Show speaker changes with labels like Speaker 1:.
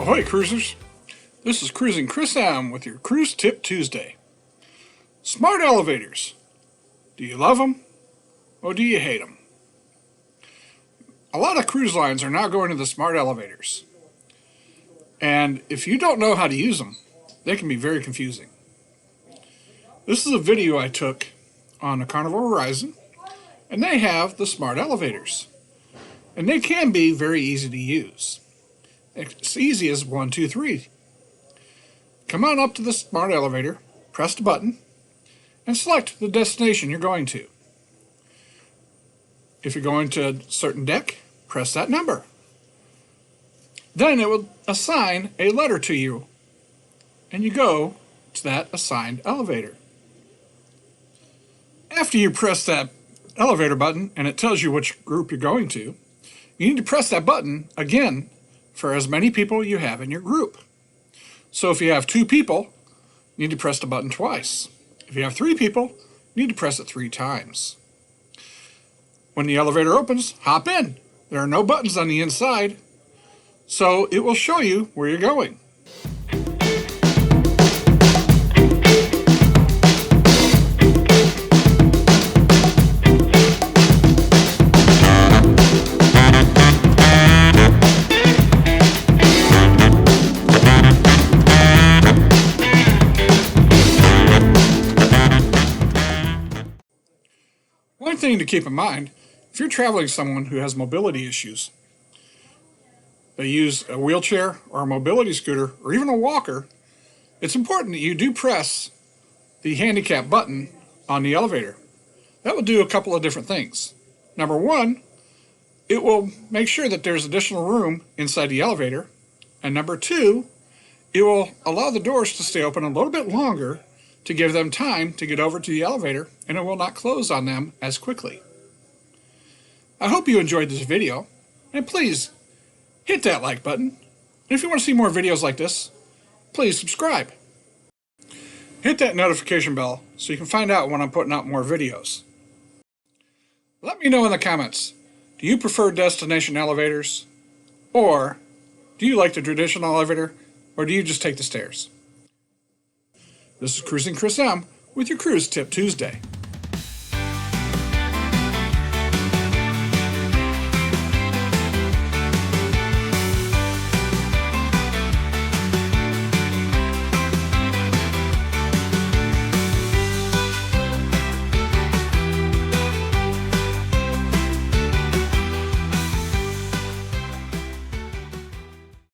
Speaker 1: Ahoy, cruisers! This is Cruising Chris M with your Cruise Tip Tuesday. Smart elevators. Do you love them or do you hate them? A lot of cruise lines are now going to the smart elevators. And if you don't know how to use them, they can be very confusing. This is a video I took on the Carnival Horizon, and they have the smart elevators. And they can be very easy to use. It's easy as 1, 2, 3. Come on up to the smart elevator, press the button, and select the destination you're going to. If you're going to a certain deck, press that number. Then it will assign a letter to you, and you go to that assigned elevator. After you press that elevator button and it tells you which group you're going to, you need to press that button again for as many people you have in your group. So if you have 2 people, you need to press the button twice. If you have 3 people, you need to press it 3 times. When the elevator opens, hop in. There are no buttons on the inside, so it will show you where you're going. One thing to keep in mind, if you're traveling with someone who has mobility issues, they use a wheelchair or a mobility scooter or even a walker, it's important that you do press the handicap button on the elevator. That will do a couple of different things. Number 1, it will make sure that there's additional room inside the elevator. And number 2, it will allow the doors to stay open a little bit longer to give them time to get over to the elevator, and it will not close on them as quickly. I hope you enjoyed this video, and please hit that like button. And if you want to see more videos like this, please subscribe. Hit that notification bell so you can find out when I'm putting out more videos. Let me know in the comments, do you prefer destination elevators? Or do you like the traditional elevator? Or do you just take the stairs? This is Cruising Chris M with your Cruise Tip Tuesday.